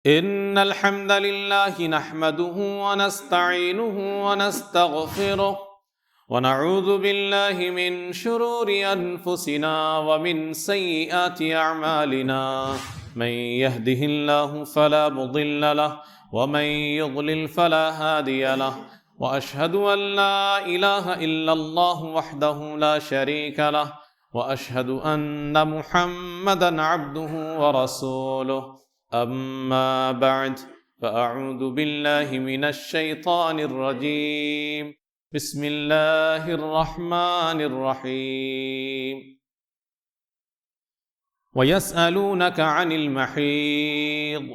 إن الحمد لله نحمده ونستعينه ونستغفره ونعوذ بالله من شرور أنفسنا ومن سيئات أعمالنا من يهده الله فلا مضل له ومن يضلل فلا هادي له وأشهد أن لا إله إلا الله وحده لا شريك له وأشهد أن محمدًا عبده ورسوله أما بعد فأعوذ بالله من الشيطان الرجيم بسم الله الرحمن الرحيم ويسألونك عن المحيض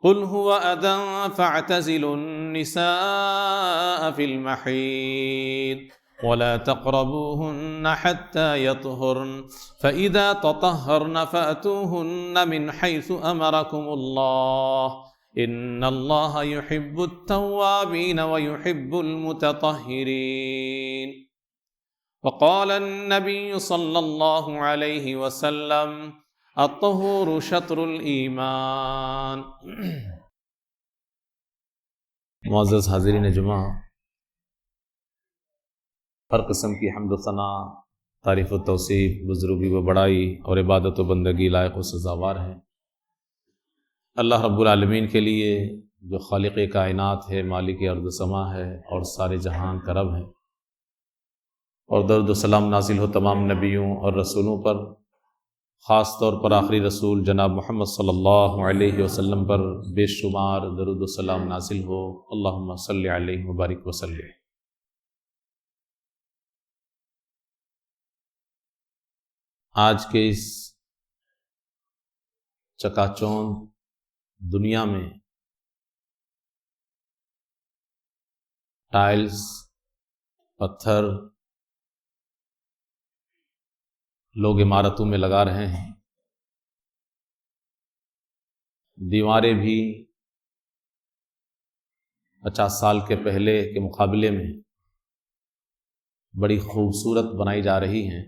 قل هو أذى فاعتزلوا النساء في المحيض ولا تقربوهن حتى يطهرن فإذا تطهرن فأتوهن من حيث أمركم الله إن الله يحب التوابين ويحب المتطهرين وقال النبي صلى الله عليه وسلم الطهور شطر الإيمان۔ معزز حاضرین جمعہ، ہر قسم کی حمد و ثنا، تعریف و توصیف، بزرگی و بڑائی اور عبادت و بندگی لائق و سزاوار ہے اللہ رب العالمین کے لیے، جو خالق کائنات ہے، مالک ارض و سما ہے اور سارے جہان کا رب ہے، اور درود و سلام نازل ہو تمام نبیوں اور رسولوں پر، خاص طور پر آخری رسول جناب محمد صلی اللہ علیہ وسلم پر بے شمار درود و سلام نازل ہو۔ اللہم صلی علیہ وبارک وسلم۔ آج کے اس چکا چوند دنیا میں ٹائلز، پتھر لوگ عمارتوں میں لگا رہے ہیں، دیواریں بھی 50 سال کے پہلے کے مقابلے میں بڑی خوبصورت بنائی جا رہی ہیں،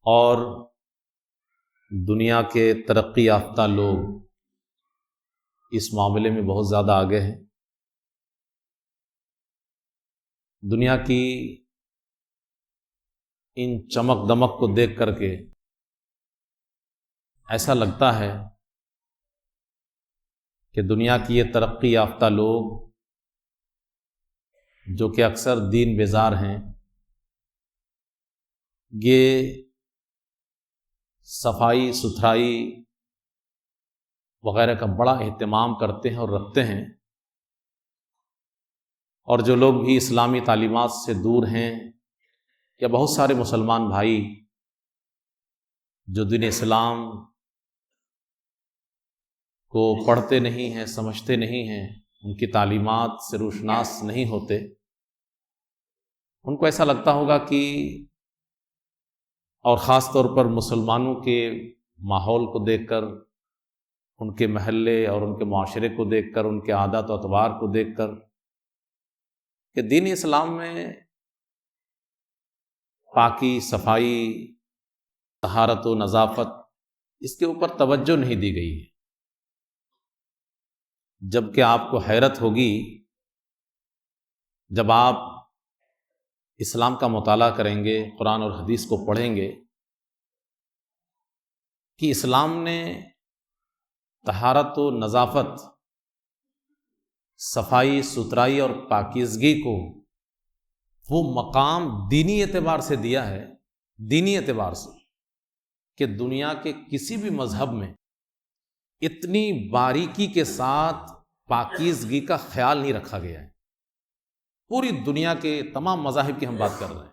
اور دنیا کے ترقی یافتہ لوگ اس معاملے میں بہت زیادہ آگے ہیں۔ دنیا کی ان چمک دمک کو دیکھ کر کے ایسا لگتا ہے کہ دنیا کی یہ ترقی یافتہ لوگ، جو کہ اکثر دین بیزار ہیں، یہ صفائی ستھرائی وغیرہ کا بڑا اہتمام کرتے ہیں اور رکھتے ہیں، اور جو لوگ بھی اسلامی تعلیمات سے دور ہیں، یا بہت سارے مسلمان بھائی جو دین اسلام کو پڑھتے نہیں ہیں، سمجھتے نہیں ہیں، ان کی تعلیمات سے روشناس نہیں ہوتے، ان کو ایسا لگتا ہوگا کہ، اور خاص طور پر مسلمانوں کے ماحول کو دیکھ کر، ان کے محلے اور ان کے معاشرے کو دیکھ کر، ان کے عادات و اطوار کو دیکھ کر، کہ دین اسلام میں پاکی، صفائی، طہارت و نظافت، اس کے اوپر توجہ نہیں دی گئی ہے، جبکہ آپ کو حیرت ہوگی جب آپ اسلام کا مطالعہ کریں گے، قرآن اور حدیث کو پڑھیں گے، کہ اسلام نے طہارت و نظافت، صفائی ستھرائی اور پاکیزگی کو وہ مقام دینی اعتبار سے دیا ہے، دینی اعتبار سے، کہ دنیا کے کسی بھی مذہب میں اتنی باریکی کے ساتھ پاکیزگی کا خیال نہیں رکھا گیا ہے۔ پوری دنیا کے تمام مذاہب کی ہم بات کر رہے ہیں،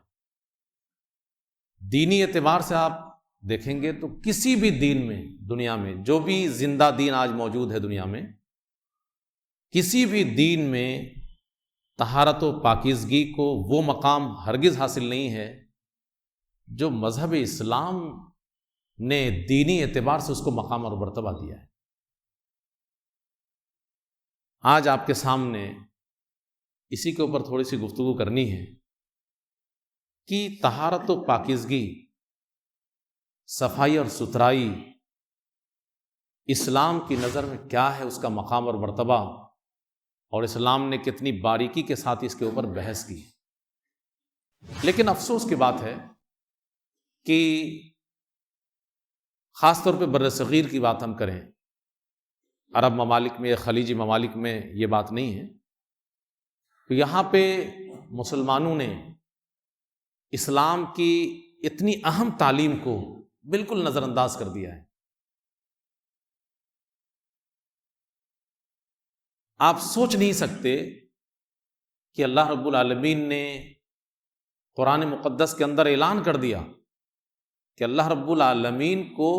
دینی اعتبار سے آپ دیکھیں گے تو کسی بھی دین میں، دنیا میں جو بھی زندہ دین آج موجود ہے دنیا میں، کسی بھی دین میں طہارت و پاکیزگی کو وہ مقام ہرگز حاصل نہیں ہے جو مذہب اسلام نے دینی اعتبار سے اس کو مقام اور مرتبہ دیا ہے۔ آج آپ کے سامنے اسی کے اوپر تھوڑی سی گفتگو کرنی ہے کہ طہارت و پاکیزگی، صفائی اور ستھرائی اسلام کی نظر میں کیا ہے اس کا مقام اور مرتبہ، اور اسلام نے کتنی باریکی کے ساتھ اس کے اوپر بحث کی۔ لیکن افسوس کی بات ہے کہ خاص طور پہ بر صغیر کی بات ہم کریں، عرب ممالک میں یا خلیجی ممالک میں یہ بات نہیں ہے، تو یہاں پہ مسلمانوں نے اسلام کی اتنی اہم تعلیم کو بالکل نظر انداز کر دیا ہے۔ آپ سوچ نہیں سکتے کہ اللہ رب العالمین نے قرآن مقدس کے اندر اعلان کر دیا کہ اللہ رب العالمین کو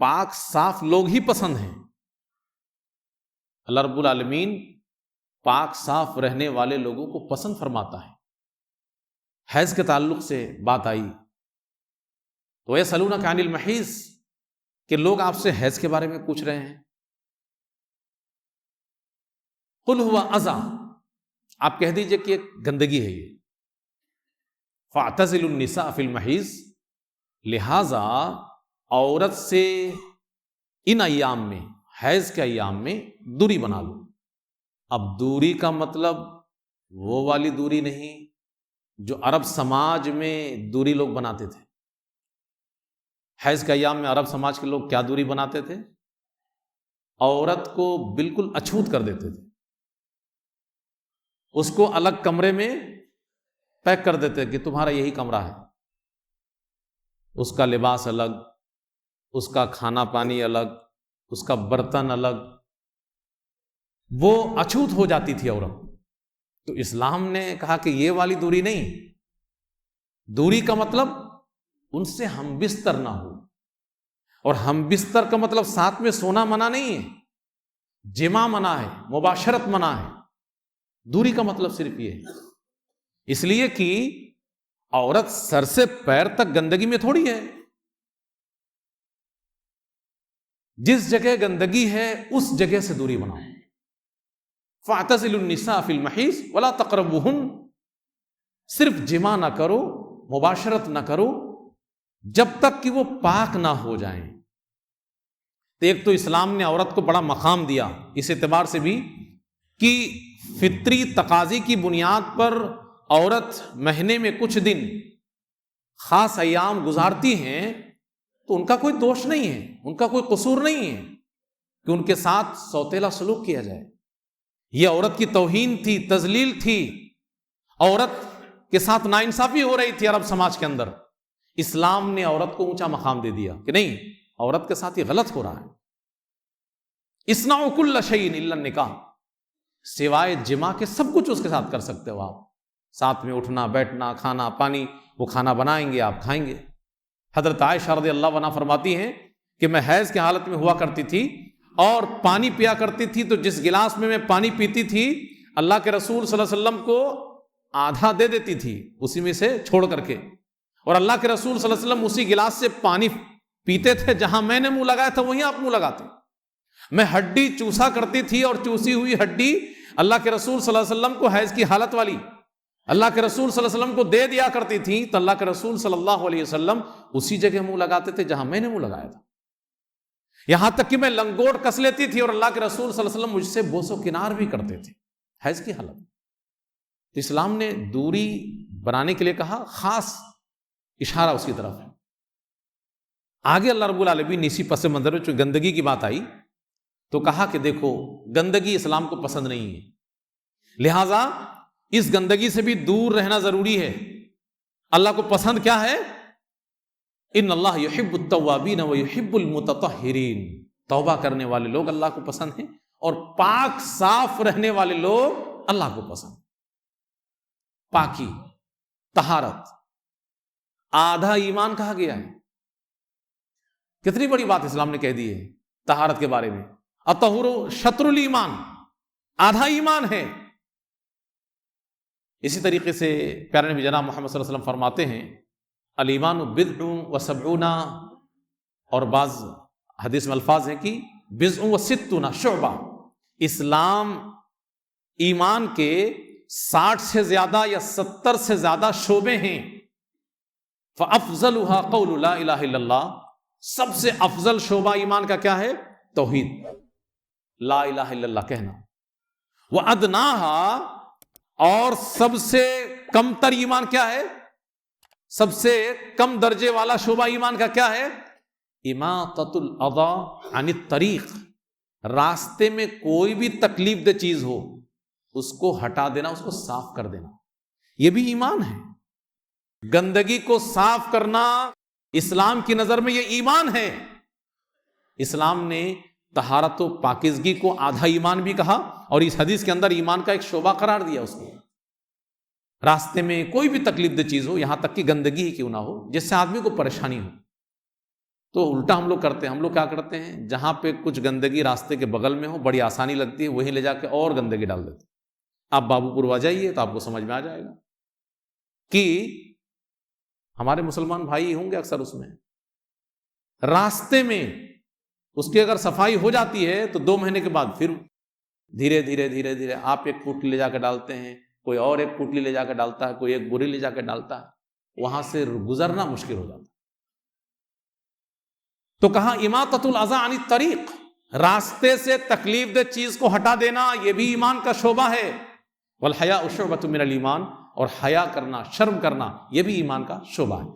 پاک صاف لوگ ہی پسند ہیں۔ اللہ رب العالمین پاک صاف رہنے والے لوگوں کو پسند فرماتا ہے۔ حیض کے تعلق سے بات آئی تو وَيَسْأَلُونَكَ عَنِ الْمَحِيضِ کہ لوگ آپ سے حیض کے بارے میں پوچھ رہے ہیں۔ قُلْ هُوَ أَذًى آپ کہہ دیجئے کہ ایک گندگی ہے یہ۔ فَاعْتَزِلُوا النِّسَاءَ فِي الْمَحِيضِ لہذا عورت سے ان ایام میں، حیض کے ایام میں دوری بنا لو۔ اب دوری کا مطلب وہ والی دوری نہیں جو عرب سماج میں دوری لوگ بناتے تھے۔ حیض کے ایام میں عرب سماج کے لوگ کیا دوری بناتے تھے؟ عورت کو بالکل اچھوت کر دیتے تھے، اس کو الگ کمرے میں پیک کر دیتے کہ تمہارا یہی کمرہ ہے، اس کا لباس الگ، اس کا کھانا پانی الگ، اس کا برتن الگ، وہ اچھوت ہو جاتی تھی عورت۔ تو اسلام نے کہا کہ یہ والی دوری نہیں، دوری کا مطلب ان سے ہم بستر نہ ہو، اور ہم بستر کا مطلب ساتھ میں سونا منع نہیں ہے، جماع منع ہے، مباشرت منع ہے۔ دوری کا مطلب صرف یہ ہے، اس لیے کہ عورت سر سے پیر تک گندگی میں تھوڑی ہے، جس جگہ گندگی ہے اس جگہ سے دوری بناؤ۔ فَاعْتَزِلُوا النِّسَاءَ فِي الْمَحِيضِ وَلَا تَقْرَبُوهُنَّ صرف جماع نہ کرو، مباشرت نہ کرو جب تک کہ وہ پاک نہ ہو جائیں۔ تو ایک تو اسلام نے عورت کو بڑا مقام دیا اس اعتبار سے بھی کہ فطری تقاضی کی بنیاد پر عورت مہینے میں کچھ دن خاص ایام گزارتی ہیں تو ان کا کوئی دوش نہیں ہے، ان کا کوئی قصور نہیں ہے کہ ان کے ساتھ سوتیلا سلوک کیا جائے۔ یہ عورت کی توہین تھی، تذلیل تھی، عورت کے ساتھ ناانصافی ہو رہی تھی عرب سماج کے اندر۔ اسلام نے عورت کو اونچا مقام دے دیا کہ نہیں، عورت کے ساتھ یہ غلط ہو رہا ہے۔ اصنعوا کل شیء الا النکاح سوائے جماع کے سب کچھ اس کے ساتھ کر سکتے ہو آپ، ساتھ میں اٹھنا بیٹھنا، کھانا پانی، وہ کھانا بنائیں گے آپ کھائیں گے۔ حضرت عائشہ رضی اللہ عنہا فرماتی ہیں کہ میں حیض کی حالت میں ہوا کرتی تھی اور پانی پیا کرتی تھی، تو جس گلاس میں پانی پیتی تھی اللہ کے رسول صلی اللہ علیہ وسلم کو آدھا دے دیتی تھی اسی میں سے چھوڑ کر کے، اور اللہ کے رسول صلی اللہ علیہ وسلم اسی گلاس سے پانی پیتے تھے جہاں میں نے منہ لگایا تھا وہیں آپ منہ لگاتے۔ میں ہڈی چوسا کرتی تھی اور چوسی ہوئی ہڈی اللہ کے رسول صلی اللہ علیہ وسلم کو حیض کی حالت والی اللہ کے رسول صلی اللہ علیہ وسلم کو دے دیا کرتی تھی، تو اللہ کے رسول صلی اللہ علیہ وسلم اسی جگہ منہ لگاتے تھے جہاں میں نے منہ لگایا تھا، یہاں تک کہ میں لنگوٹ کس لیتی تھی اور اللہ کے رسول صلی اللہ علیہ وسلم مجھ سے بوس و کنار بھی کرتے تھے حیض کی حالت۔ تو اسلام نے دوری بنانے کے لیے کہا، خاص اشارہ اس کی طرف ہے۔ آگے اللہ رب العالمین نے اسی پس منظر میں جو گندگی کی بات آئی تو کہا کہ دیکھو گندگی اسلام کو پسند نہیں ہے، لہٰذا اس گندگی سے بھی دور رہنا ضروری ہے۔ اللہ کو پسند کیا ہے؟ ان اللہ یحب التوابین ویحب المتطہرین، توبہ کرنے والے لوگ اللہ کو پسند ہیں اور پاک صاف رہنے والے لوگ اللہ کو پسند۔ پاکی، طہارت آدھا ایمان کہا گیا ہے۔ کتنی بڑی بات اسلام نے کہہ دی ہے طہارت کے بارے میں، الطہور شطر الایمان، آدھا ایمان ہے۔ اسی طریقے سے پیارے نبی جناب محمد صلی اللہ علیہ وسلم فرماتے ہیں الایمان بضع وسبعون، اور بعض حدیث میں الفاظ ہیں کہ بضع وستون شعبہ، اسلام ایمان کے 60 سے زیادہ یا 70 سے زیادہ شعبے ہیں۔ فافضلها قول لا الہ الا اللہ، سب سے افضل شعبہ ایمان کا کیا ہے؟ توحید، لا الہ الا اللہ کہنا. وَأَدْنَاهَا، اور سب سے کم تر ایمان کیا ہے؟ سب سے کم درجے والا شعبہ ایمان کا کیا ہے؟ اِمَاطَةُ الْأَذَى عَنِ الطَّرِيقِ، راستے میں کوئی بھی تکلیف دہ چیز ہو اس کو ہٹا دینا، اس کو صاف کر دینا، یہ بھی ایمان ہے. گندگی کو صاف کرنا اسلام کی نظر میں یہ ایمان ہے. اسلام نے طہارت و پاکیزگی کو آدھا ایمان بھی کہا، اور اس حدیث کے اندر ایمان کا ایک شعبہ قرار دیا اس کو. راستے میں کوئی بھی تکلیف دہ چیز ہو، یہاں تک کہ گندگی ہی کیوں نہ ہو جس سے آدمی کو پریشانی ہو، تو الٹا ہم لوگ کرتے ہیں. ہم لوگ کیا کرتے ہیں؟ جہاں پہ کچھ گندگی راستے کے بغل میں ہو، بڑی آسانی لگتی ہے، وہیں لے جا کے اور گندگی ڈال دیتے. آپ بابو پور آ جائیے تو آپ کو سمجھ میں آ جائے گا کہ ہمارے مسلمان بھائی ہوں گے اکثر، اس میں راستے میں اس کی اگر صفائی ہو جاتی ہے تو 2 مہینے کے بعد پھر دھیرے دھیرے دھیرے دھیرے آپ ایک پوٹلی لے جا کے ڈالتے ہیں، کوئی اور ایک پوٹلی لے جا کے ڈالتا ہے، کوئی ایک بوری لے جا کے ڈالتا ہے، وہاں سے گزرنا مشکل ہو جاتا ہے. تو کہا اماطۃ الاذی عن الطریق، راستے سے تکلیف دہ چیز کو ہٹا دینا یہ بھی ایمان کا شعبہ ہے. والحیاء شعبۃ من الایمان، اور حیا کرنا، شرم کرنا یہ بھی ایمان کا شعبہ ہے.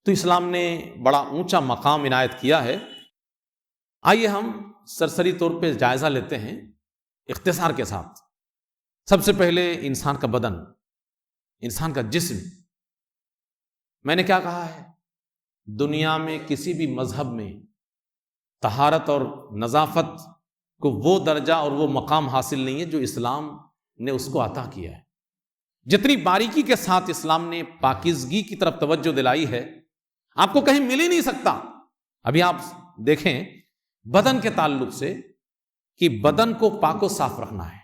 تو اسلام نے بڑا اونچا مقام عنایت کیا ہے. آئیے ہم سرسری طور پہ جائزہ لیتے ہیں اختصار کے ساتھ. سب سے پہلے انسان کا بدن، انسان کا جسم. میں نے کیا کہا ہے؟ دنیا میں کسی بھی مذہب میں طہارت اور نظافت کو وہ درجہ اور وہ مقام حاصل نہیں ہے جو اسلام نے اس کو عطا کیا ہے. جتنی باریکی کے ساتھ اسلام نے پاکیزگی کی طرف توجہ دلائی ہے آپ کو کہیں مل ہی نہیں سکتا. ابھی آپ دیکھیں بدن کے تعلق سے کہ بدن کو پاک و صاف رکھنا ہے.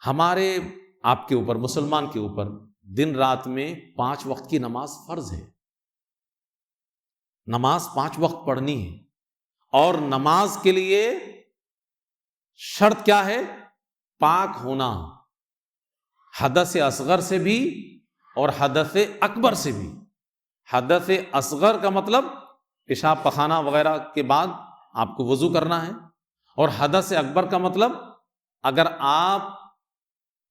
ہمارے آپ کے اوپر، مسلمان کے اوپر دن رات میں 5 وقت کی نماز فرض ہے. نماز 5 وقت پڑھنی ہے، اور نماز کے لیے شرط کیا ہے؟ پاک ہونا، حدث اصغر سے بھی اور حدث اکبر سے بھی. حدث اصغر کا مطلب پیشاب پخانہ وغیرہ کے بعد آپ کو وضو کرنا ہے، اور حدث اکبر کا مطلب اگر آپ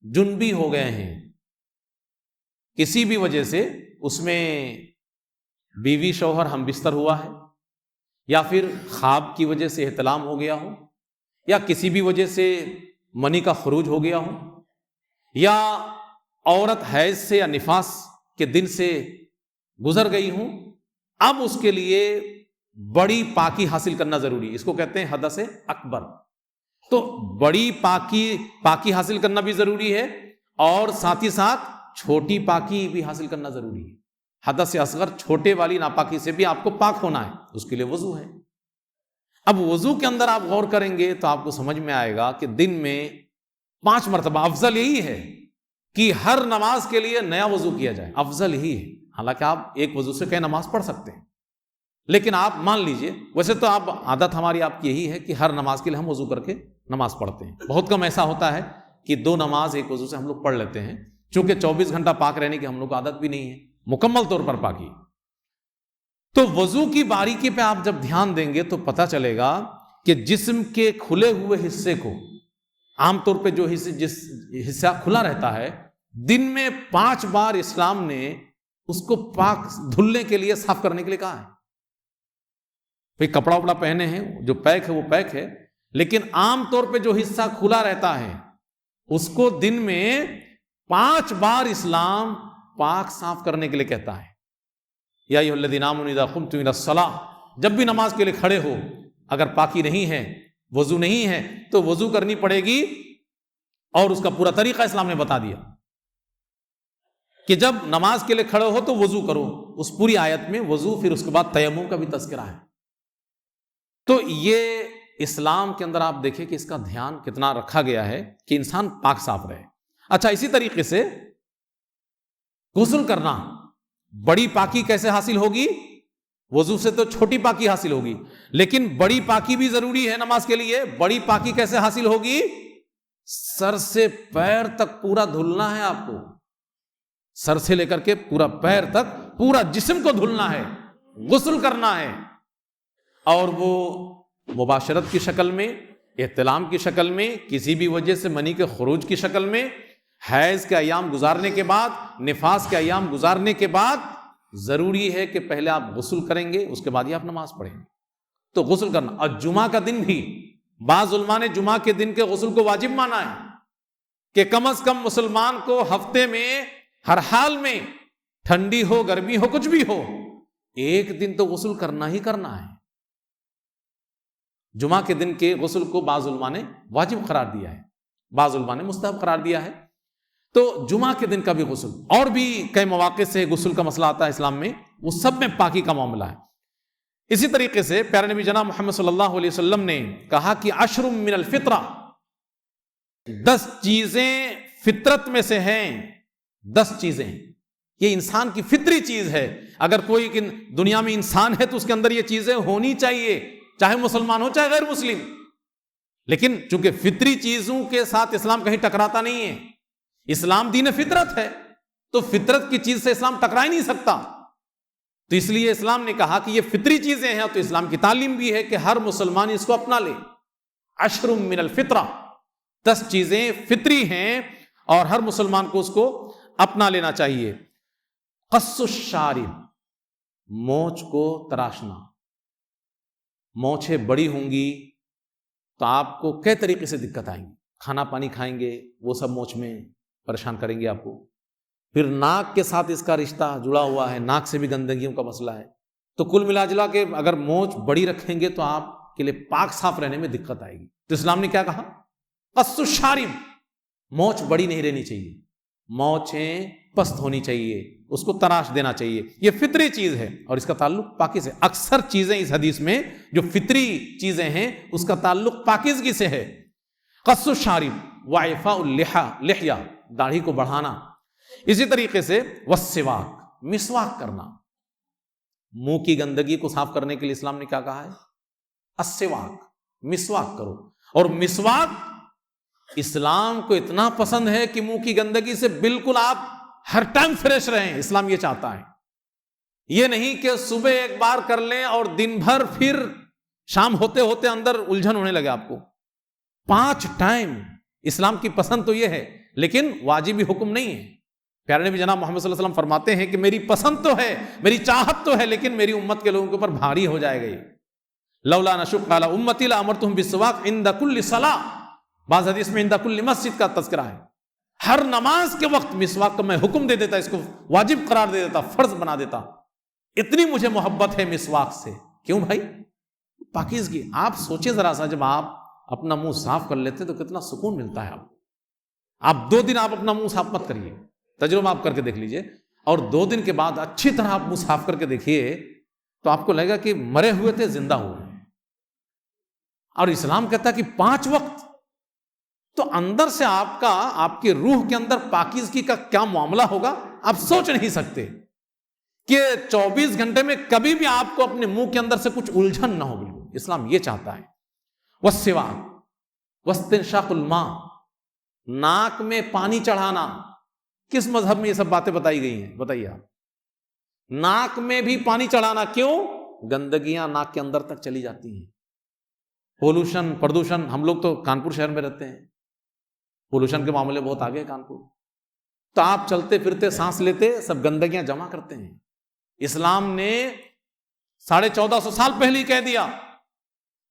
جنبی ہو گئے ہیں کسی بھی وجہ سے، اس میں بیوی شوہر ہم بستر ہوا ہے، یا پھر خواب کی وجہ سے احتلام ہو گیا ہو، یا کسی بھی وجہ سے منی کا خروج ہو گیا ہو، یا عورت حیض سے یا نفاس کے دن سے گزر گئی ہوں، اب اس کے لیے بڑی پاکی حاصل کرنا ضروری ہے. اس کو کہتے ہیں حدث اکبر. تو بڑی پاکی حاصل کرنا بھی ضروری ہے، اور ساتھ ہی ساتھ چھوٹی پاکی بھی حاصل کرنا ضروری ہے. حدث اصغر چھوٹے والی ناپاکی سے بھی آپ کو پاک ہونا ہے، اس کے لیے وضو ہے. اب وضو کے اندر آپ غور کریں گے تو آپ کو سمجھ میں آئے گا کہ دن میں 5 مرتبہ، افضل یہی ہے کہ ہر نماز کے لیے نیا وضو کیا جائے، افضل ہی ہے. حالانکہ آپ ایک وضو سے کئی نماز پڑھ سکتے ہیں، لیکن آپ مان لیجئے، ویسے تو آپ عادت ہماری آپ کی یہی ہے کہ ہر نماز کے لیے ہم وضو کر کے نماز پڑھتے ہیں. بہت کم ایسا ہوتا ہے کہ 2 نماز ایک وضو سے ہم لوگ پڑھ لیتے ہیں، چونکہ 24 گھنٹہ پاک رہنے کی ہم لوگ کو عادت بھی نہیں ہے مکمل طور پر پاکی. تو وضو کی باریکی پہ آپ جب دھیان دیں گے تو پتہ چلے گا کہ جسم کے کھلے ہوئے حصے کو، عام طور پہ جو جس حصہ کھلا رہتا ہے، دن میں 5 بار اسلام نے اس کو پاک دھلنے کے لیے، صاف کرنے کے لیے کہا ہے. بھئی کپڑا وپڑا پہنے ہیں، جو پیک ہے وہ پیک ہے، لیکن عام طور پہ جو حصہ کھلا رہتا ہے اس کو دن میں 5 بار اسلام پاک صاف کرنے کے لیے کہتا ہے. یا ایھا الذین آمنوا اذا قمتم الی الصلاۃ، جب بھی نماز کے لیے کھڑے ہو، اگر پاکی نہیں ہے، وضو نہیں ہے، تو وضو کرنی پڑے گی. اور اس کا پورا طریقہ اسلام نے بتا دیا کہ جب نماز کے لیے کھڑے ہو تو وضو کرو. اس پوری آیت میں وضو، پھر اس کے بعد تیمم کا بھی تذکرہ ہے. تو یہ اسلام کے اندر آپ دیکھیں کہ اس کا دھیان کتنا رکھا گیا ہے کہ انسان پاک صاف رہے. اچھا، اسی طریقے سے غسل کرنا، بڑی پاکی کیسے حاصل ہوگی؟ وضو سے تو چھوٹی پاکی حاصل ہوگی، لیکن بڑی پاکی بھی ضروری ہے نماز کے لیے. بڑی پاکی کیسے حاصل ہوگی؟ سر سے پیر تک پورا دھلنا ہے آپ کو، سر سے لے کر کے پورا پیر تک پورا جسم کو دھلنا ہے، غسل کرنا ہے. اور وہ مباشرت کی شکل میں، احتلام کی شکل میں، کسی بھی وجہ سے منی کے خروج کی شکل میں، حیض کے ایام گزارنے کے بعد، نفاس کے ایام گزارنے کے بعد ضروری ہے کہ پہلے آپ غسل کریں گے، اس کے بعد ہی آپ نماز پڑھیں گے. تو غسل کرنا. اور جمعہ کا دن بھی بعض علماء نے جمعہ کے دن کے غسل کو واجب مانا ہے کہ کم از کم مسلمان کو ہفتے میں ہر حال میں، ٹھنڈی ہو گرمی ہو کچھ بھی ہو، ایک دن تو غسل کرنا ہی کرنا ہے. جمعہ کے دن کے غسل کو بعض علماء نے واجب قرار دیا ہے، بعض علماء نے مستحب قرار دیا ہے. تو جمعہ کے دن کا بھی غسل، اور بھی کئی مواقع سے غسل کا مسئلہ آتا ہے اسلام میں، وہ سب میں پاکی کا معاملہ ہے. اسی طریقے سے پیارے نبی جناب محمد صلی اللہ علیہ وسلم نے کہا کہ 10 من الفطرہ، 10 چیزیں فطرت میں سے ہیں. 10 چیزیں، یہ انسان کی فطری چیز ہے. اگر کوئی دنیا میں انسان ہے تو اس کے اندر یہ چیزیں ہونی چاہیے، چاہے مسلمان ہو چاہے غیر مسلم. لیکن چونکہ فطری چیزوں کے ساتھ اسلام کہیں ٹکراتا نہیں ہے، اسلام دین فطرت ہے، تو فطرت کی چیز سے اسلام ٹکرا ہی نہیں سکتا. تو اس لیے اسلام نے کہا کہ یہ فطری چیزیں ہیں، تو اسلام کی تعلیم بھی ہے کہ ہر مسلمان اس کو اپنا لے. 10 من الفطرہ، 10 چیزیں فطری ہیں اور ہر مسلمان کو اس کو اپنا لینا چاہیے. قص الشارب، مونچھ کو تراشنا. مونچھیں بڑی ہوں گی تو آپ کو کئی طریقے سے دقت آئیں گی. کھانا پانی کھائیں گے وہ سب مونچھ میں پریشان کریں گے آپ کو. پھر ناک کے ساتھ اس کا رشتہ جڑا ہوا ہے، ناک سے بھی گندگیوں کا مسئلہ ہے. تو کل ملا جلا کے اگر مونچھ بڑی رکھیں گے تو آپ کے لیے پاک صاف رہنے میں دقت آئے گی. تو اسلام نے کیا کہا؟ قص الشارب، مونچھ بڑی نہیں رہنی چاہیے، مونچھیں پست ہونی چاہیے، اس کو تراش دینا چاہیے. یہ فطری چیز ہے اور اس کا تعلق پاکی سے. اکثر چیزیں اس حدیث میں جو فطری چیزیں ہیں اس کا تعلق پاکیزگی سے ہے. قص الشارب وعفاء اللحیہ، داڑھی کو بڑھانا. اسی طریقے سے والسواک، مسواک کرنا. منہ کی گندگی کو صاف کرنے کے لیے اسلام نے کیا کہا ہے؟ السواک، مسواک کرو. اور مسواک اسلام کو اتنا پسند ہے کہ منہ کی گندگی سے بالکل آپ ہر ٹائم فریش رہیں. اسلام یہ چاہتا ہے، یہ نہیں کہ صبح ایک بار کر لیں اور دن بھر پھر شام ہوتے ہوتے اندر الجھن ہونے لگے آپ کو. 5 ٹائم. اسلام کی پسند تو یہ ہے لیکن واجبی حکم نہیں ہے. پیارے نبی جناب محمد صلی اللہ علیہ وسلم فرماتے ہیں کہ میری پسند تو ہے، میری چاہت تو ہے، لیکن میری امت کے لوگوں کے اوپر بھاری ہو جائے گا یہ. لولا نشق علی امتی لامرتهم بالسواک عند کل صلاۃ. بعض حدیث میں عند کل مسجد کا تذکرہ ہے. ہر نماز کے وقت مسواک کا میں حکم دے دیتا، اس کو واجب قرار دے دیتا، فرض بنا دیتا. اتنی مجھے محبت ہے مسواک سے. کیوں بھائی؟ پاکیزگی. آپ سوچیں ذرا سا، جب آپ اپنا منہ صاف کر لیتے تو کتنا سکون ملتا ہے آپ کو. آپ 2 دن آپ اپنا منہ صاف مت کریے، تجربہ آپ کر کے دیکھ لیجئے، اور 2 دن کے بعد اچھی طرح آپ منہ صاف کر کے دیکھیے تو آپ کو لگے گا کہ مرے ہوئے تھے زندہ ہوئے. اور اسلام کہتا ہے کہ 5 وقت. تو اندر سے آپ کی روح کے اندر پاکیزگی کا کیا معاملہ ہوگا آپ سوچ نہیں سکتے کہ 24 گھنٹے میں کبھی بھی آپ کو اپنے منہ کے اندر سے کچھ الجھن نہ ہو. بالکل اسلام یہ چاہتا ہے. والسواک واستنشاق الماء، ناک میں پانی چڑھانا. کس مذہب میں یہ سب باتیں بتائی گئی ہیں بتائیے آپ؟ ناک میں بھی پانی چڑھانا. کیوں؟ گندگیاں ناک کے اندر تک چلی جاتی ہیں. پولوشن، پردوشن. ہم لوگ تو کانپور شہر میں رہتے ہیں، پولوشن کے معاملے بہت آگے ہے کانپور. تو آپ چلتے پھرتے سانس لیتے سب گندگیاں جمع کرتے ہیں. اسلام نے 1450 سال پہلے ہی کہہ دیا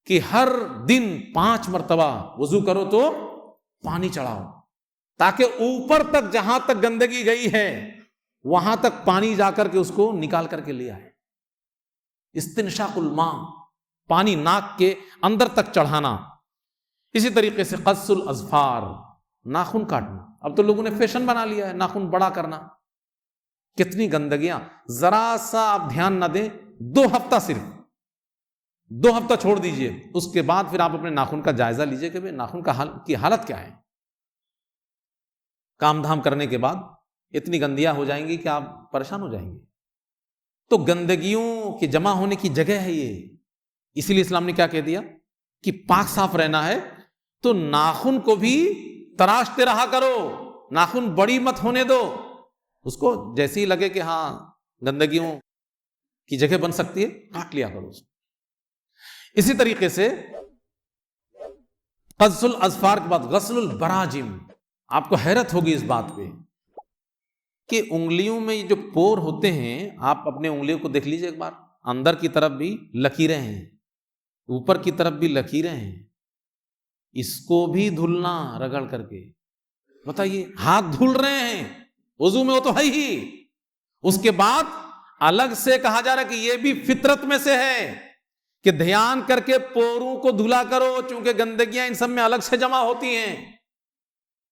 کہ ہر دن 5 مرتبہ وضو کرو تو پانی چڑھاؤ، تاکہ اوپر تک جہاں تک گندگی گئی ہے وہاں تک پانی جا کر کے اس کو نکال کر کے لے آئے. استنشاق الماء، پانی ناک کے اندر تک چڑھانا. اسی طریقے سے قص الاظفار، ناخن کاٹنا. اب تو لوگوں نے فیشن بنا لیا ہے ناخن بڑا کرنا. کتنی گندگیاں. ذرا سا آپ دھیان نہ دیں، 2 ہفتہ، صرف 2 ہفتہ چھوڑ دیجئے، اس کے بعد پھر آپ اپنے ناخن کا جائزہ لیجئے کہ ناخن کی حالت کیا ہے. کام دھام کرنے کے بعد اتنی گندیاں ہو جائیں گی کہ آپ پریشان ہو جائیں گے. تو گندگیوں کے جمع ہونے کی جگہ ہے یہ. اسی لیے اسلام نے کیا کہہ دیا کہ پاک صاف رہنا ہے تو ناخن کو بھی تراشتے رہا کرو، ناخن بڑی مت ہونے دو. اس کو جیسے ہی لگے کہ ہاں گندگیوں کی جگہ بن سکتی ہے کاٹ لیا کرو. اسی طریقے سے قص الاظفار کے بعد غسل البراجم. آپ کو حیرت ہوگی اس بات پہ کہ انگلیوں میں جو پور ہوتے ہیں، آپ اپنے انگلیوں کو دیکھ لیجئے ایک بار، اندر کی طرف بھی لکیریں ہیں، اوپر کی طرف بھی لکیریں ہیں، اس کو بھی دھلنا رگڑ کر کے. بتائیے، ہاتھ دھل رہے ہیں وضو میں، وہ تو ہے ہی، اس کے بعد الگ سے کہا جا رہا ہے کہ یہ بھی فطرت میں سے ہے کہ دھیان کر کے پوروں کو دھلا کرو، چونکہ گندگیاں ان سب میں الگ سے جمع ہوتی ہیں.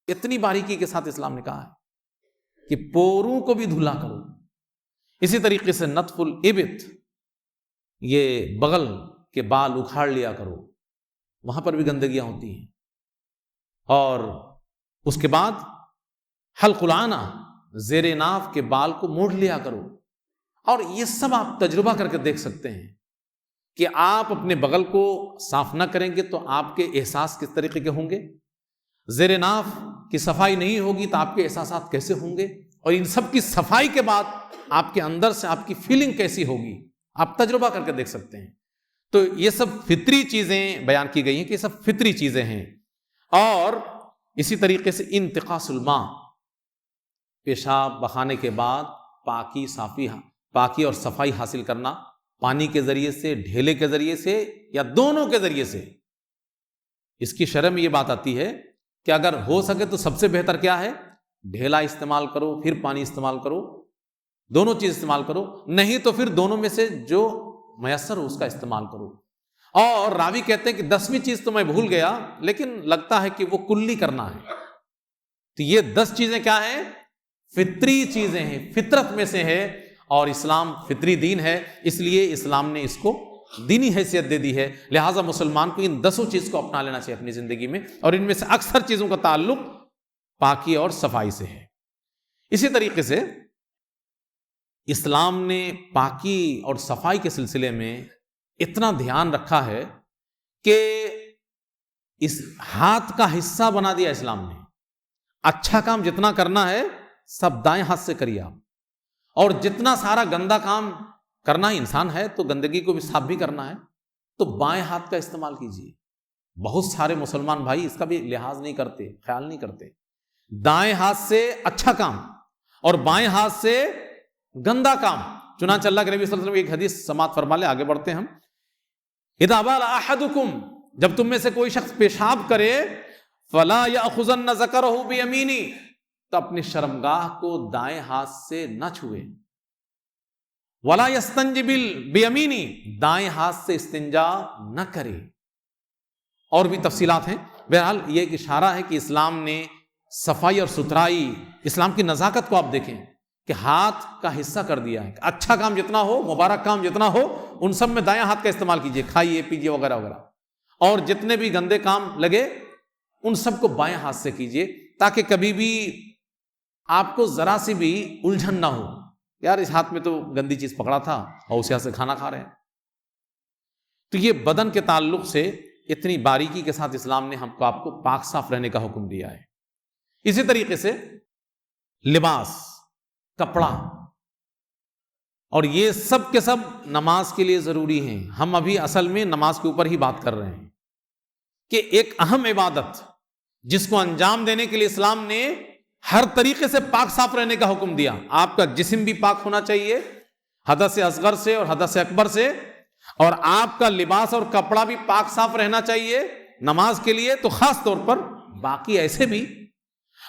اتنی باریکی کے ساتھ اسلام نے کہا ہے کہ پوروں کو بھی دھلا کرو. اسی طریقے سے نتف الابط، یہ بغل کے بال اکھاڑ لیا کرو، وہاں پر بھی گندگیاں ہوتی ہیں. اور اس کے بعد حلق العانہ، زیر ناف کے بال کو موڑ لیا کرو. اور یہ سب آپ تجربہ کر کے دیکھ سکتے ہیں کہ آپ اپنے بغل کو صاف نہ کریں گے تو آپ کے احساس کس طریقے کے ہوں گے، زیر ناف کی صفائی نہیں ہوگی تو آپ کے احساسات کیسے ہوں گے، اور ان سب کی صفائی کے بعد آپ کے اندر سے آپ کی فیلنگ کیسی ہوگی، آپ تجربہ کر کے دیکھ سکتے ہیں. تو یہ سب فطری چیزیں بیان کی گئی ہیں کہ یہ سب فطری چیزیں ہیں. اور اسی طریقے سے انتقاص الماء، پیشاب بخانے کے بعد پاکی اور صفائی حاصل کرنا، پانی کے ذریعے سے، ڈھیلے کے ذریعے سے، یا دونوں کے ذریعے سے. اس کی شرح میں یہ بات آتی ہے کہ اگر ہو سکے تو سب سے بہتر کیا ہے، ڈھیلا استعمال کرو پھر پانی استعمال کرو، دونوں چیز استعمال کرو، نہیں تو پھر دونوں میں سے جو میسر ہو اس کا استعمال کرو. اور راوی کہتے ہیں کہ 10ویں چیز تو میں بھول گیا، لیکن لگتا ہے کہ وہ کلی کرنا ہے. تو یہ 10 چیزیں کیا ہیں، فطری چیزیں ہیں، فطرت میں سے ہے، اور اسلام فطری دین ہے، اس لیے اسلام نے اس کو دینی حیثیت دے دی ہے. لہٰذا مسلمان کو ان 10 چیز کو اپنا لینا چاہیے اپنی زندگی میں، اور ان میں سے اکثر چیزوں کا تعلق پاکی اور صفائی سے ہے. اسی طریقے سے اسلام نے پاکی اور صفائی کے سلسلے میں اتنا دھیان رکھا ہے کہ اس ہاتھ کا حصہ بنا دیا اسلام نے. اچھا کام جتنا کرنا ہے سب دائیں ہاتھ سے کریے آپ، اور جتنا سارا گندا کام کرنا ہی، انسان ہے تو گندگی کو بھی صاف بھی کرنا ہے، تو بائیں ہاتھ کا استعمال کیجیے. بہت سارے مسلمان بھائی اس کا بھی لحاظ نہیں کرتے، خیال نہیں کرتے. دائیں ہاتھ سے اچھا کام اور بائیں ہاتھ سے گندا کام. چنانچہ اللہ کے نبی صلی اللہ علیہ وسلم ایک حدیث سماعت فرما لے، آگے بڑھتے ہیں ہم. اذا بال احدکم، جب تم میں سے کوئی شخص پیشاب کرے، فلا یاخذن ذکرہ بیمینی، تو اپنی شرمگاہ کو دائیں ہاتھ سے نہ چھوئے. ولا یستنجی بیمینی، دائیں ہاتھ سے استنجا نہ کرے. اور بھی تفصیلات ہیں. بہرحال یہ ایک اشارہ ہے کہ اسلام نے صفائی اور ستھرائی، اسلام کی نزاکت کو آپ دیکھیں کہ ہاتھ کا حصہ کر دیا ہے. اچھا کام جتنا ہو، مبارک کام جتنا ہو، ان سب میں دائیں ہاتھ کا استعمال کیجیے، کھائیے پیجیے وغیرہ وغیرہ. اور جتنے بھی گندے کام لگے ان سب کو بائیں ہاتھ سے کیجیے، تاکہ کبھی بھی آپ کو ذرا سی بھی الجھن نہ ہو، یار اس ہاتھ میں تو گندی چیز پکڑا تھا اور اسی ہاتھ سے کھانا کھا رہے ہیں. تو یہ بدن کے تعلق سے اتنی باریکی کے ساتھ اسلام نے آپ کو پاک صاف رہنے کا حکم دیا ہے. اسی طریقے سے لباس، کپڑا، اور یہ سب کے سب نماز کے لیے ضروری ہیں. ہم ابھی اصل میں نماز کے اوپر ہی بات کر رہے ہیں کہ ایک اہم عبادت جس کو انجام دینے کے لیے اسلام نے ہر طریقے سے پاک صاف رہنے کا حکم دیا. آپ کا جسم بھی پاک ہونا چاہیے حدث اصغر سے اور حدث اکبر سے، اور آپ کا لباس اور کپڑا بھی پاک صاف رہنا چاہیے نماز کے لیے تو خاص طور پر، باقی ایسے بھی.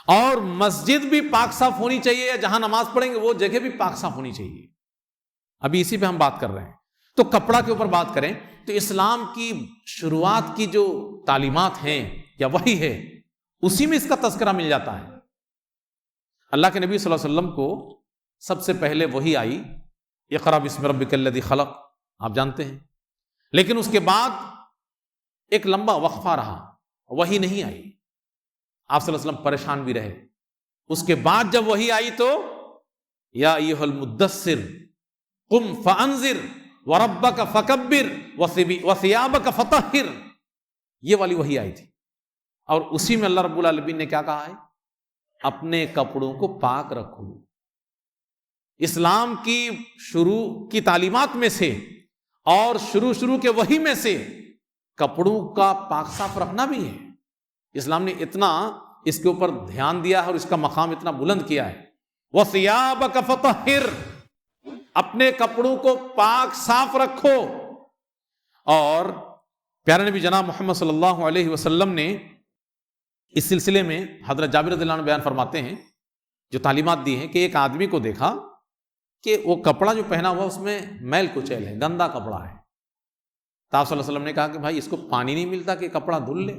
اور مسجد بھی پاک صاف ہونی چاہیے، جہاں نماز پڑھیں گے وہ جگہ بھی پاک صاف ہونی چاہیے. ابھی اسی پہ ہم بات کر رہے ہیں. تو کپڑا کے اوپر بات کریں تو اسلام کی شروعات کی جو تعلیمات ہیں یا وحی ہے، اسی میں اس کا تذکرہ مل جاتا ہے. اللہ کے نبی صلی اللہ علیہ وسلم کو سب سے پہلے وحی آئی، اقرأ بسم ربک الذی خلق، آپ جانتے ہیں. لیکن اس کے بعد ایک لمبا وقفہ رہا، وحی نہیں آئی. آپ صلی اللہ علیہ وسلم پریشان بھی رہے. اس کے بعد جب وحی آئی تو یا ایھا المدثر قم فانذر وربک فکبر وثیابک فطہر، یہ والی وحی آئی تھی. اور اسی میں اللہ رب العالمین نے کیا کہا ہے، اپنے کپڑوں کو پاک رکھو. اسلام کی شروع کی تعلیمات میں سے اور شروع کے وحی میں سے کپڑوں کا پاک صاف رکھنا بھی ہے. اسلام نے اتنا اس کے اوپر دھیان دیا ہے اور اس کا مقام اتنا بلند کیا ہے. وَثِيَابَكَ فَطَهِّرْ، اپنے کپڑوں کو پاک صاف رکھو. اور پیارے نبی جناب محمد صلی اللہ علیہ وسلم نے اس سلسلے میں حضرت جابر رضی اللہ عنہ بیان فرماتے ہیں، جو تعلیمات دی ہیں، کہ ایک آدمی کو دیکھا کہ وہ کپڑا جو پہنا ہوا اس میں میل کچیل ہے، گندا کپڑا ہے. تو آپ صلی اللہ علیہ وسلم نے کہا کہ بھائی اس کو پانی نہیں ملتا کہ کپڑا دھل لے.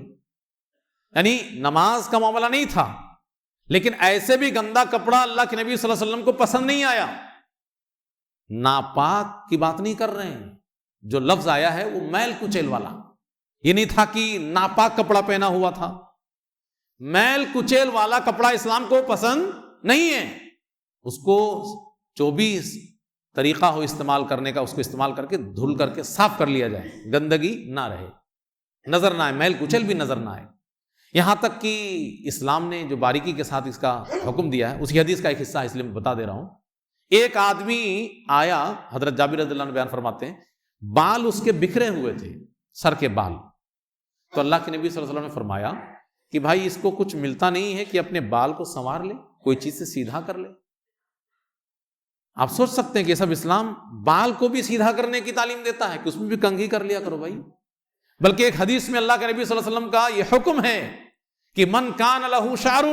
یعنی نماز کا معاملہ نہیں تھا، لیکن ایسے بھی گندا کپڑا اللہ کے نبی صلی اللہ علیہ وسلم کو پسند نہیں آیا. ناپاک کی بات نہیں کر رہے ہیں، جو لفظ آیا ہے وہ میل کچیل والا. یہ نہیں تھا کہ ناپاک کپڑا پہنا ہوا تھا. میل کچیل والا کپڑا اسلام کو پسند نہیں ہے. اس کو 24 طریقہ ہو استعمال کرنے کا، اس کو استعمال کر کے دھل کر کے صاف کر لیا جائے، گندگی نہ رہے، نظر نہ آئے، میل کچیل بھی نظر نہ آئے. یہاں تک کہ اسلام نے جو باریکی کے ساتھ اس کا حکم دیا ہے، اسی حدیث کا ایک حصہ اس لیے میں بتا دے رہا ہوں. ایک آدمی آیا، حضرت جابر رضی اللہ عنہ بیان فرماتے ہیں، بال اس کے بکھرے ہوئے تھے، سر کے بال. تو اللہ کے نبی صلی اللہ علیہ وسلم نے فرمایا کہ بھائی اس کو کچھ ملتا نہیں ہے کہ اپنے بال کو سنوار لے، کوئی چیز سے سیدھا کر لے. آپ سوچ سکتے ہیں کہ سب اسلام بال کو بھی سیدھا کرنے کی تعلیم دیتا ہے کہ اس میں بھی کنگھی کر لیا کرو بھائی. بلکہ ایک حدیث میں اللہ کے نبی صلی اللہ علیہ وسلم کا یہ حکم ہے کہ من کان لہ شعر،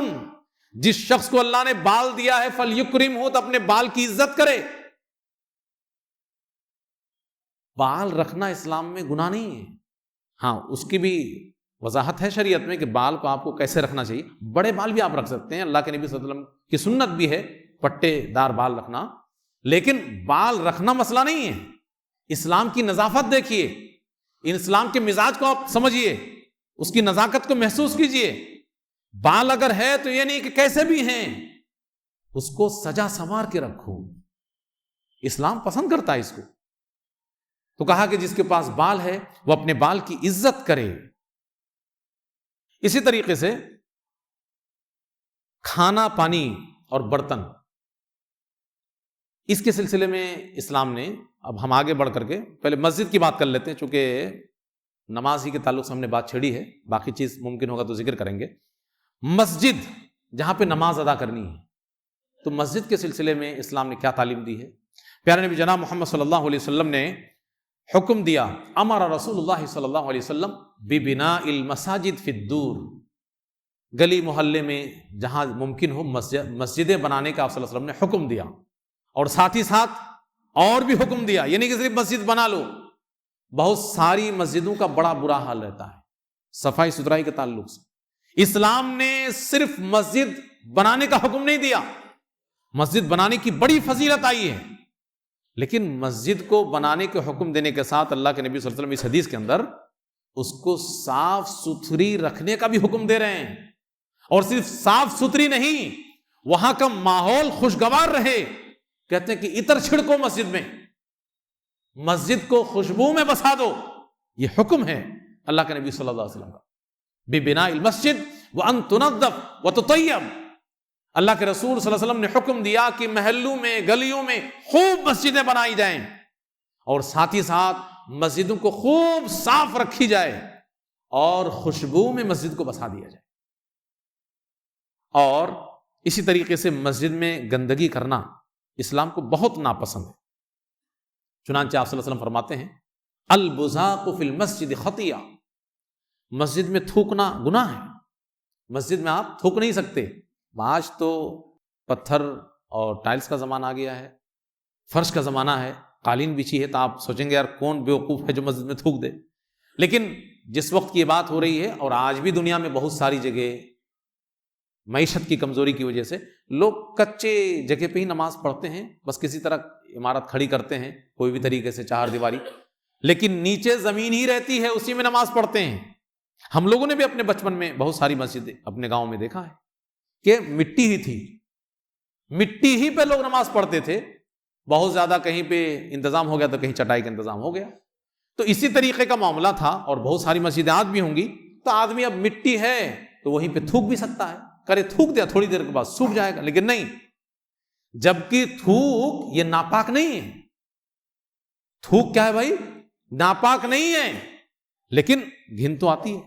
جس شخص کو اللہ نے بال دیا ہے، فلیکرمہ، تو اپنے بال کی عزت کرے. بال رکھنا اسلام میں گناہ نہیں ہے. ہاں اس کی بھی وضاحت ہے شریعت میں کہ بال کو آپ کو کیسے رکھنا چاہیے. بڑے بال بھی آپ رکھ سکتے ہیں، اللہ کے نبی صلی اللہ علیہ وسلم کی سنت بھی ہے پٹے دار بال رکھنا، لیکن بال رکھنا مسئلہ نہیں ہے. اسلام کی نظافت دیکھیے، اسلام کے مزاج کو آپ سمجھیے، اس کی نزاکت کو محسوس کیجئے. بال اگر ہے تو یہ نہیں کہ کیسے بھی ہیں، اس کو سجا سنوار کے رکھو. اسلام پسند کرتا ہے اس کو. تو کہا کہ جس کے پاس بال ہے وہ اپنے بال کی عزت کرے. اسی طریقے سے کھانا پانی اور برتن، اس کے سلسلے میں اسلام نے، اب ہم آگے بڑھ کر کے پہلے مسجد کی بات کر لیتے ہیں، چونکہ نماز ہی کے تعلق سے ہم نے بات چھیڑی ہے، باقی چیز ممکن ہوگا تو ذکر کریں گے. مسجد جہاں پہ نماز ادا کرنی ہے، تو مسجد کے سلسلے میں اسلام نے کیا تعلیم دی ہے. پیارے نبی جناب محمد صلی اللہ علیہ وسلم نے حکم دیا، امر رسول اللہ صلی اللہ علیہ وسلم ببناء المساجد فی الدور، گلی محلے میں جہاں ممکن ہو مسجدیں بنانے کا آپ صلی اللہ علیہ وسلم نے حکم دیا. اور ساتھ ہی ساتھ اور بھی حکم دیا، یعنی کہ صرف مسجد بنا لو. بہت ساری مسجدوں کا بڑا برا حال رہتا ہے صفائی ستھرائی کے تعلق سے. اسلام نے صرف مسجد بنانے کا حکم نہیں دیا، مسجد بنانے کی بڑی فضیلت آئی ہے، لیکن مسجد کو بنانے کے حکم دینے کے ساتھ اللہ کے نبی صلی اللہ علیہ وسلم اس حدیث کے اندر اس کو صاف ستھری رکھنے کا بھی حکم دے رہے ہیں. اور صرف صاف ستھری نہیں، وہاں کا ماحول خوشگوار رہے. کہتے ہیں کہ عطر چھڑکو مسجد میں، مسجد کو خوشبو میں بسا دو. یہ حکم ہے اللہ کے نبی صلی اللہ علیہ وسلم کا، ببناء المسجد وان تنظف وتطیب. اللہ کے رسول صلی اللہ علیہ وسلم نے حکم دیا کہ محلوں میں، گلیوں میں خوب مسجدیں بنائی جائیں، اور ساتھ ہی ساتھ مسجدوں کو خوب صاف رکھی جائے اور خوشبو میں مسجد کو بسا دیا جائے. اور اسی طریقے سے مسجد میں گندگی کرنا اسلام کو بہت ناپسند ہے. چنانچہ آپ صلی اللہ علیہ وسلم فرماتے ہیں، البزاق فی المسجد خطیہ، مسجد میں تھوکنا گناہ ہے. مسجد میں آپ تھوک نہیں سکتے. آج تو پتھر اور ٹائلز کا زمانہ آ گیا ہے، فرش کا زمانہ ہے، قالین بچھی ہے، تو آپ سوچیں گے یار کون بیوقوف ہے جو مسجد میں تھوک دے. لیکن جس وقت کی یہ بات ہو رہی ہے، اور آج بھی دنیا میں بہت ساری جگہ معیشت کی کمزوری کی وجہ سے لوگ کچے جگہ پہ ہی نماز پڑھتے ہیں، بس کسی طرح عمارت کھڑی کرتے ہیں کوئی بھی طریقے سے، چہار دیواری، لیکن نیچے زمین ہی رہتی ہے، اسی میں نماز پڑھتے ہیں. ہم لوگوں نے بھی اپنے بچپن میں بہت ساری مسجدیں اپنے گاؤں میں دیکھا ہے کہ مٹی ہی تھی، مٹی ہی پہ لوگ نماز پڑھتے تھے. بہت زیادہ کہیں پہ انتظام ہو گیا تو کہیں چٹائی کا انتظام ہو گیا. تو اسی طریقے کا معاملہ تھا، اور بہت ساری مسجدیں آج بھی ہوں گی. تو آدمی اب مٹی ہے تو وہیں پہ تھوک بھی سکتا ہے، کرے تھوک دیا، تھوڑی دیر کے بعد سوکھ جائے گا. لیکن نہیں، جبکہ تھوک یہ ناپاک نہیں ہے. تھوک کیا ہے بھائی؟ ناپاک نہیں ہے. لیکن گھن تو آتی ہے،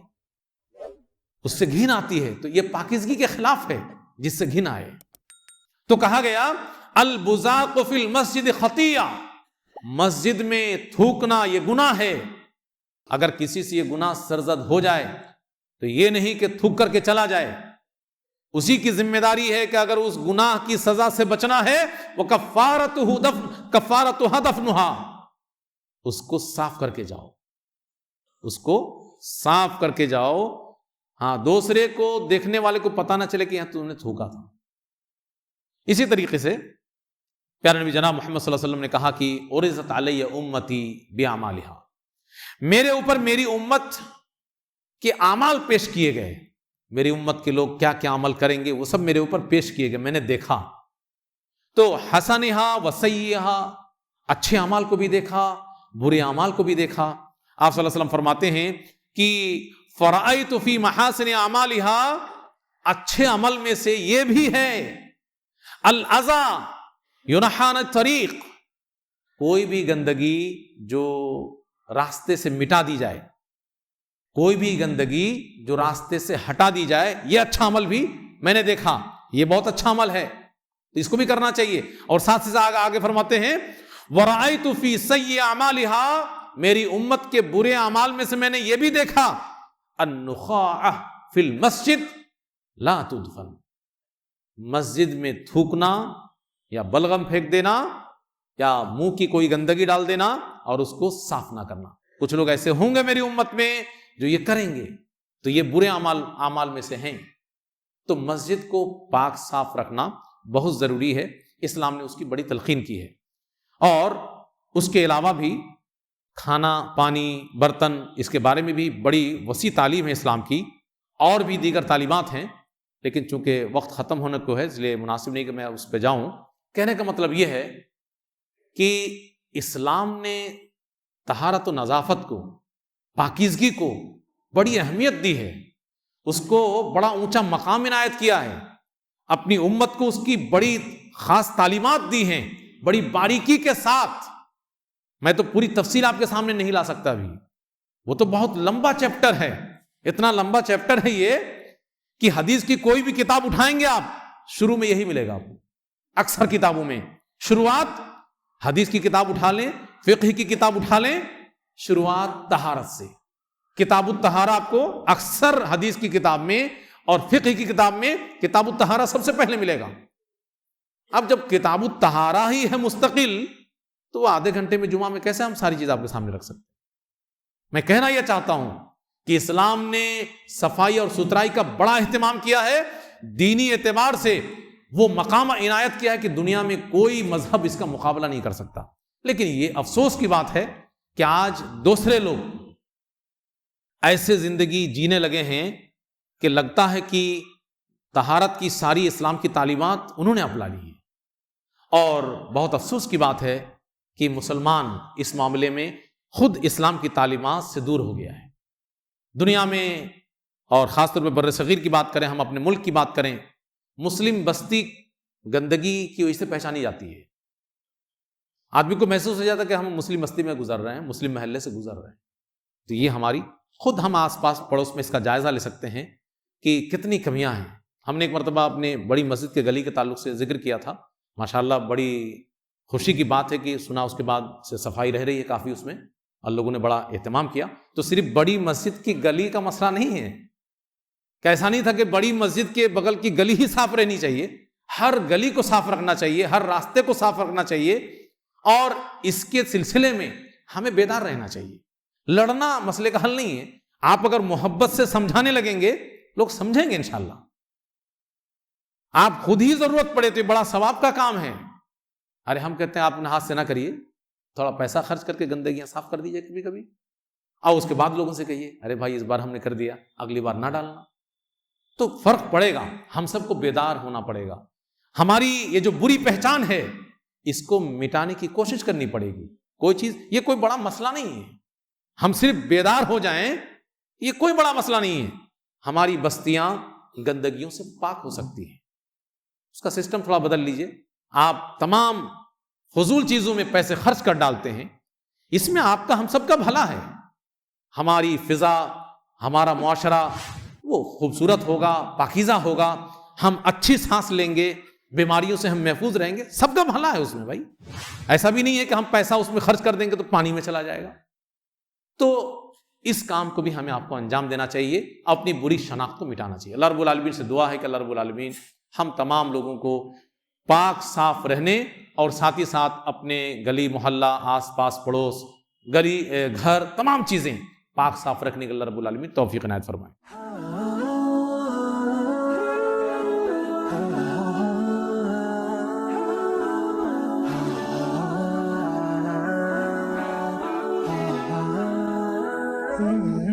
اس سے گھن آتی ہے، تو یہ پاکیزگی کے خلاف ہے جس سے گھن آئے. تو کہا گیا البزاق فی المسجد خطیہ، مسجد میں تھوکنا یہ گناہ ہے. اگر کسی سے یہ گناہ سرزد ہو جائے تو یہ نہیں کہ تھوک کر کے چلا جائے، اسی کی ذمہ داری ہے کہ اگر اس گناہ کی سزا سے بچنا ہے وہ کفارتھا دفنھا، اس کو صاف کر کے جاؤ، اس کو صاف کر کے جاؤ. ہاں، دوسرے کو دیکھنے والے کو پتہ نہ چلے کہ یہاں تم نے تھوکا تھا. اسی طریقے سے پیارے نبی جناب محمد صلی اللہ علیہ وسلم نے کہا کہ عرضت علی امتی باعمالها، میرے اوپر میری امت کے اعمال پیش کیے گئے. میری امت کے لوگ کیا کیا عمل کریں گے وہ سب میرے اوپر پیش کیے گئے، میں نے دیکھا. تو حسنھا وسیئھا، اچھے اعمال کو بھی دیکھا، برے اعمال کو بھی دیکھا. آپ صلی اللہ علیہ وسلم فرماتے ہیں کہ فرأیت فی محاسن اعمالها، اچھے عمل میں سے یہ بھی ہے الاذی ینحى عن الطریق، کوئی بھی گندگی جو راستے سے مٹا دی جائے، کوئی بھی گندگی جو راستے سے ہٹا دی جائے، یہ اچھا عمل بھی میں نے دیکھا، یہ بہت اچھا عمل ہے، تو اس کو بھی کرنا چاہیے. اور ساتھ سے آگے فرماتے ہیں وَرَأَيْتُ فِي سَيِّئِ أَعْمَالِهَا، میری امت کے برے اعمال میں سے میں نے یہ بھی دیکھا النخاع فی المسجد لا تدفن، مسجد میں تھوکنا یا بلغم پھینک دینا یا منہ کی کوئی گندگی ڈال دینا اور اس کو صاف نہ کرنا. کچھ لوگ ایسے ہوں گے میری امت میں جو یہ کریں گے، تو یہ برے اعمال میں سے ہیں. تو مسجد کو پاک صاف رکھنا بہت ضروری ہے، اسلام نے اس کی بڑی تلقین کی ہے. اور اس کے علاوہ بھی کھانا پانی برتن، اس کے بارے میں بھی بڑی وسیع تعلیم ہے اسلام کی، اور بھی دیگر تعلیمات ہیں، لیکن چونکہ وقت ختم ہونے کو ہے اس لیے مناسب نہیں کہ میں اس پہ جاؤں. کہنے کا مطلب یہ ہے کہ اسلام نے طہارت و نظافت کو، پاکیزگی کو بڑی اہمیت دی ہے، اس کو بڑا اونچا مقام عنایت کیا ہے، اپنی امت کو اس کی بڑی خاص تعلیمات دی ہیں بڑی باریکی کے ساتھ. میں تو پوری تفصیل آپ کے سامنے نہیں لا سکتا ابھی، وہ تو بہت لمبا چیپٹر ہے. اتنا لمبا چیپٹر ہے یہ کہ حدیث کی کوئی بھی کتاب اٹھائیں گے آپ، شروع میں یہی ملے گا آپ کو. اکثر کتابوں میں شروعات، حدیث کی کتاب اٹھا لیں، فقہ کی کتاب اٹھا لیں، شروعات طہارت سے. کتاب الطہارہ آپ کو اکثر حدیث کی کتاب میں اور فقہ کی کتاب میں کتاب الطہارہ سب سے پہلے ملے گا. اب جب کتاب الطہارہ ہی ہے مستقل، تو وہ آدھے گھنٹے میں جمعہ میں کیسے ہم ساری چیز آپ کے سامنے رکھ سکتے؟ میں کہنا یہ چاہتا ہوں کہ اسلام نے صفائی اور ستھرائی کا بڑا اہتمام کیا ہے، دینی اعتبار سے وہ مقام عنایت کیا ہے کہ دنیا میں کوئی مذہب اس کا مقابلہ نہیں کر سکتا. لیکن یہ افسوس کی بات ہے کہ آج دوسرے لوگ ایسے زندگی جینے لگے ہیں کہ لگتا ہے کہ طہارت کی ساری اسلام کی تعلیمات انہوں نے اپنا لی ہیں. اور بہت افسوس کی بات ہے کہ مسلمان اس معاملے میں خود اسلام کی تعلیمات سے دور ہو گیا ہے. دنیا میں اور خاص طور پہ بر صغیر کی بات کریں، ہم اپنے ملک کی بات کریں، مسلم بستی گندگی کی وجہ سے پہچانی جاتی ہے. آدمی کو محسوس ہو جاتا ہے کہ ہم مسلم بستی میں گزر رہے ہیں، مسلم محلے سے گزر رہے ہیں. تو یہ ہماری خود، ہم آس پاس پڑوس میں اس کا جائزہ لے سکتے ہیں کہ کتنی کمیاں ہیں. ہم نے ایک مرتبہ اپنے بڑی مسجد کے گلی کے تعلق سے ذکر کیا تھا، ماشاءاللہ بڑی خوشی کی بات ہے کہ سنا اس کے بعد سے صفائی رہ رہی ہے کافی اس میں، اور لوگوں نے بڑا اہتمام کیا. تو صرف بڑی مسجد کی گلی کا مسئلہ نہیں ہے، کہ ایسا نہیں تھا کہ بڑی مسجد کے بغل کی گلی ہی صاف رہنی چاہیے، ہر گلی کو صاف رکھنا چاہیے، ہر راستے کو صاف رکھنا چاہیے. اور اس کے سلسلے میں ہمیں بیدار رہنا چاہیے. لڑنا مسئلے کا حل نہیں ہے. آپ اگر محبت سے سمجھانے لگیں گے لوگ سمجھیں گے انشاءاللہ. آپ خود ہی ضرورت پڑے تو یہ بڑا ثواب کا کام ہے. ارے ہم کہتے ہیں آپ اپنے ہاتھ سے نہ کریے، تھوڑا پیسہ خرچ کر کے گندگیاں صاف کر دیجیے کبھی کبھی، اور اس کے بعد لوگوں سے کہیے ارے بھائی اس بار ہم نے کر دیا، اگلی بار نہ ڈالنا. تو فرق پڑے گا. ہم سب کو بیدار ہونا پڑے گا. ہماری یہ جو بری پہچان ہے اس کو مٹانے کی کوشش کرنی پڑے گی. کوئی چیز، یہ کوئی بڑا مسئلہ نہیں ہے. ہم صرف بیدار ہو جائیں، یہ کوئی بڑا مسئلہ نہیں ہے. ہماری بستیاں گندگیوں سے پاک ہو سکتی ہیں. اس کا سسٹم تھوڑا بدل لیجئے. آپ تمام فضول چیزوں میں پیسے خرچ کر ڈالتے ہیں، اس میں آپ کا ہم سب کا بھلا ہے. ہماری فضا، ہمارا معاشرہ وہ خوبصورت ہوگا، پاکیزہ ہوگا، ہم اچھی سانس لیں گے، بیماریوں سے ہم محفوظ رہیں گے، سب کا بھلا ہے اس میں بھائی. ایسا بھی نہیں ہے کہ ہم پیسہ اس میں خرچ کر دیں گے تو پانی میں چلا جائے گا. تو اس کام کو بھی ہمیں آپ کو انجام دینا چاہیے، اپنی بری شناخت کو مٹانا چاہیے. اللہ رب العالمین سے دعا ہے کہ اللہ رب العالمین ہم تمام لوگوں کو پاک صاف رہنے اور ساتھ ہی ساتھ اپنے گلی محلہ، آس پاس پڑوس، گلی گھر، تمام چیزیں پاک صاف رکھنے کے اللہ رب العالمین توفیق عنایت فرمائے. Mm-hmm.